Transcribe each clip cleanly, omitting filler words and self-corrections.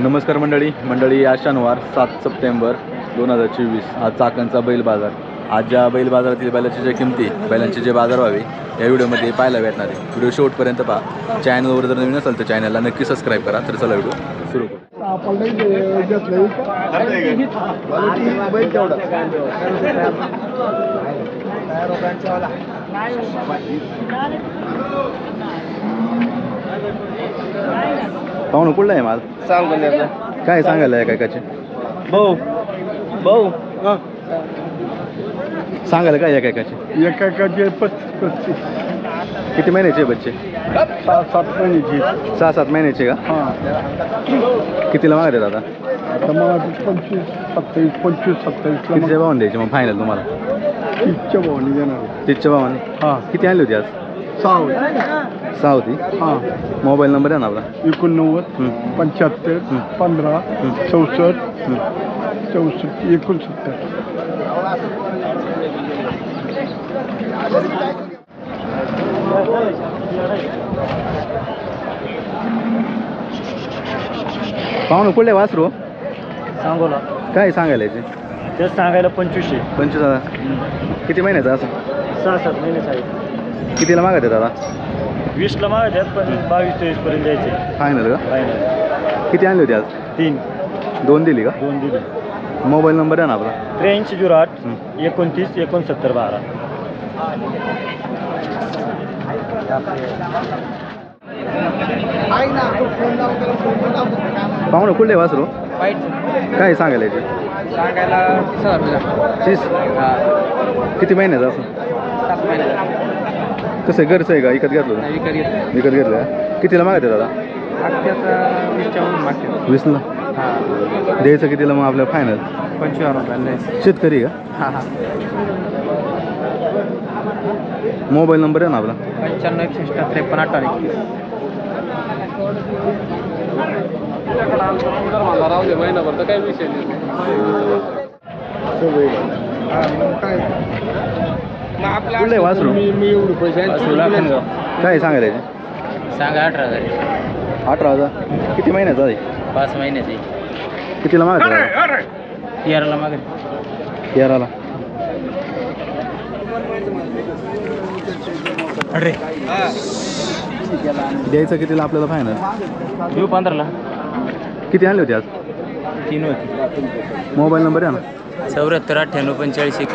नमस्कार मंडळी आज शनिवार 7 सप्टेंबर 2024 आज चाकणचा बैल बाजार। आज या बैल बाजारातील बैलाच्या ज्या किमती बैलांचे जे बाजार व्हावे या व्हिडिओमध्ये पाहायला भेटणार आहे। व्हिडिओ शेवटपर्यंत पहा। चॅनलवर जर नवीन असेल तर चॅनलला नक्की सबस्क्राईब करा। तर चला व्हिडिओ सुरू करू। पाहुणं कुठला आहे माल काय सांगायला आहे काकाचे भाऊ भाऊ सांगायला काय आहे काकाचे एकाचे 35 किती महिन्याचे बच्चे 6-7 महिन्याची 6-7 महिन्याचे का कितीला मागते दादा आता मला 25-27 कितीच्या भावाने द्यायचे मग फायनल तुम्हाला 30च्या भावाने देणार 30च्या भावाने किती आणली होती आज 6 होती मोबाईल नंबर आहे ना आपला 89 75 15 64 64 69 पाहुणं कुठले वासरू सांगोला काय सांगायला याचे ते सांगायला 25,000 किती महिन्याचा असं 6-7 महिने साहेब कितीला मागत आहे दादा 20ला मागतात पण 22-23 पर्यंत द्यायचे फायनल का फायनल किती आणली होती आज 3 2 दिली का 2 दिले मोबाईल नंबर आहे ना आपला 8308 29 69 12 पाहुणं कुठले वासरू काय सांगायला याचे सांगायला 30 किती महिन्याचं असं 7 महिने कसं आहे घरचं आहे का विकत घेतलं विकत घेतलं का कितीला मागत आहे दादा 20ला द्यायचं कितीला मग आपल्या फायनल 25,000 रुपयाला शेतकरी का मोबाईल नंबर आहे ना आपला 95 महिनाभर तर काही विषय नाही कुठलं आहे वासरू मी एवढे पैसे काय सांगायला याचे सांगा 18,000 18,000 किती महिन्याचा आहे 5 महिन्याची कितीला मागत आहे 13ला मागे 13ला द्यायचं कितीला आपल्याला फायनल देऊ 15ला किती आणली होती आज 3 होती मोबाईल नंबर आहे ना 74 98 45 81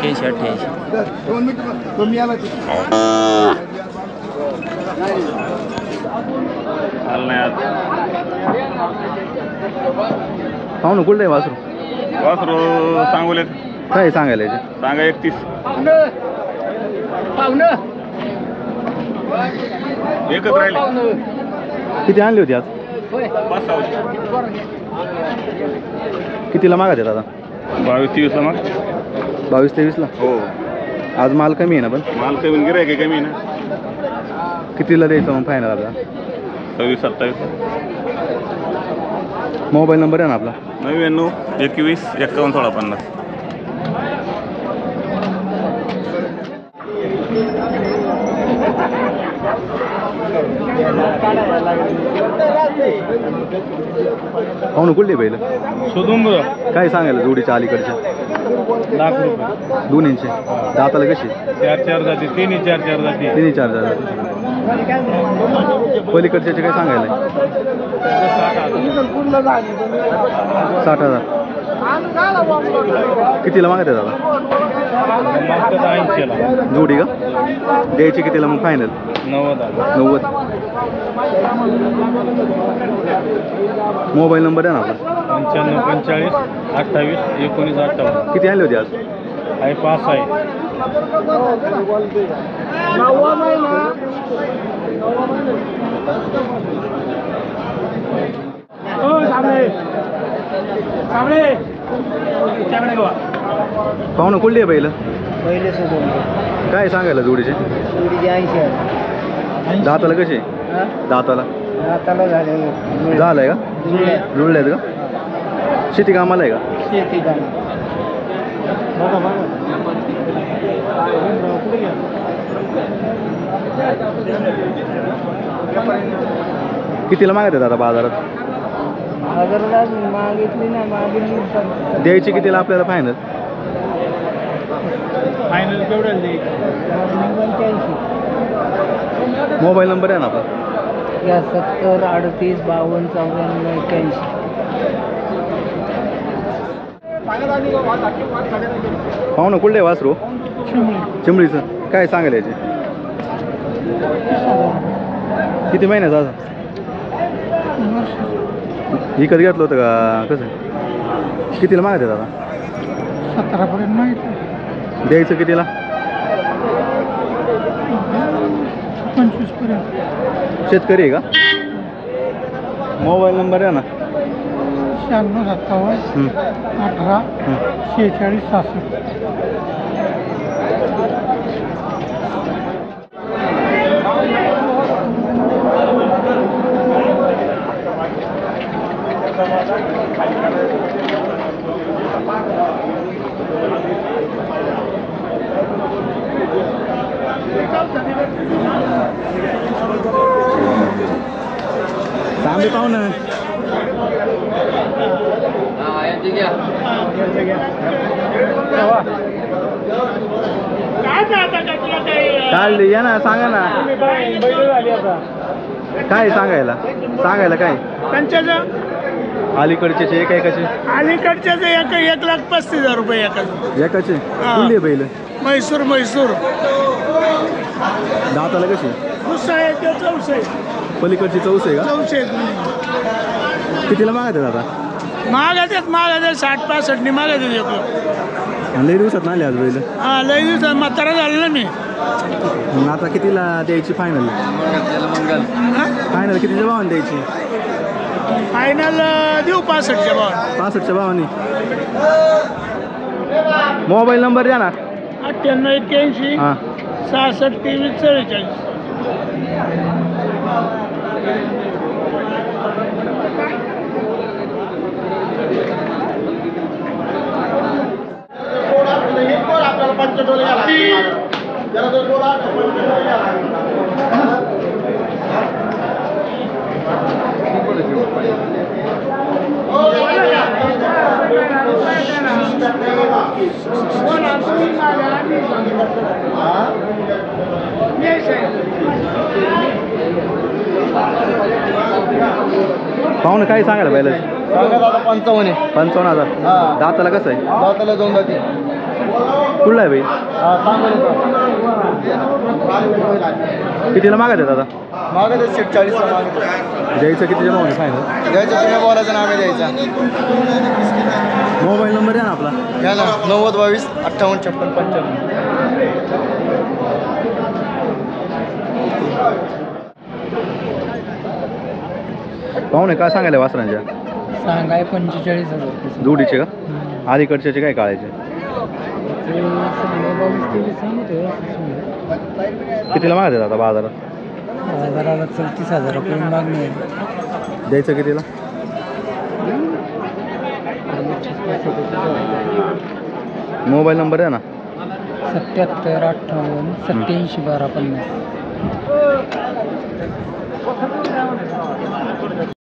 पाहुणं कुठलं आहे वासरू सांगोले काय सांगायला याचे सांगा 31 एकच राहिले किती आणली होती आज 5-6 कितीला मागत आहे दादा 22-23 मग 22-23ला हो आज माल कमी आहे ना पण माल कमी गिरायक कमी ना कितीला द्यायचं मग फायनल आपला 26-27 मोबाईल नंबर आहे ना आपला 99 21 51 16 50 पाहुणं कुठले बैल शोधून काय सांगायला जोडीच्या अलीकडच्या लाख रुपये दोन्हींचे दाताला कशी 4 जाती 3 4 जाती 3-4 हजार पलीकडच्या काय सांगायला 60,000 कितीला मागत आहे दादा जोडी का द्यायची कितीला मग फायनल 90 मोबाईल नंबर आहे ना आपला 95 45 28 58 किती आणली होती आज आहे 5 आहे पाहुणं कुठली आहे बैल पहिले काय सांगायला जोडीचे दाताला कसे दाताला झालंय का जुळले आहेत का शेती कामाला आहे का शेती कितीला मागत आहे दादा बाजारात बाजाराला मागितली नाही मागितली द्यायची कितीला आपल्याला फायनल? फायनल केवढ्याला देईल? 85. मोबाईल नंबर आहे ना आपला? या 70 38 52 94 81. पाहू ना कुठले वासरू? चिंबळीचं. काय सांगाल याचे? किती महिन्याचा असा? विकत घेतलं होतं का कसं? कितीला मागत आहे दादा? 17पर्यंत माहिती. द्यायचं कितीला? 25पर्यंत. शेतकरी आहे का? मोबाईल नंबर आहे ना? 96 57 18 46 66. तांबे पाहू ना. काढली या ना, सांगा ना काय सांगायला काय? अलीकडचे एक एकाचे? अलीकडच्याच 1,35,000 रुपये एकाचे कुठली बैल? म्हैसूर दाताला कशी? चौसे पलीकडची चौस आहे का? कितीला मागत आहे दादा? मागायचे 60-65 मागायचे. लई दिवसात नाही आज बैल. हा लई दिवसात म्हातारा झालं ना मी. मग आता कितीला द्यायची फायनल? फायनल कितीच्या भावाने द्यायची? फायनल देऊ 65च्या भाव. 65च्या भावाने. मोबाईल नंबर द्या ना. 98 81 हां 66 23 44. पाहू ना काय सांगायला पाहिलं? सांगा दादा 55. 55,000. दाताला कसं आहे? दाताला 2 दाती. कुठला आहे बाई? कितीला मागत आहे दादा? मागत 40ला मागत. द्यायचं कितीच्या भावाने फायनल? द्यायचं तुम्ही बोलायचं ना, आम्ही द्यायचा. मोबाईल नंबर आहे ना आपला? घ्या ना 90 22 58 56 55. पाहुणे काय सांगायला वासरांच्या? सांगाय 45,000. जोडीचे का? अलीकडचे काय काळायचे? कितीला मागत आहे दादा बाजारात? बाजाराला 34,000 रुपये मागणी आहे. द्यायचं कितीला? मोबाईल नंबर आहे ना? 77 58 87 12 50.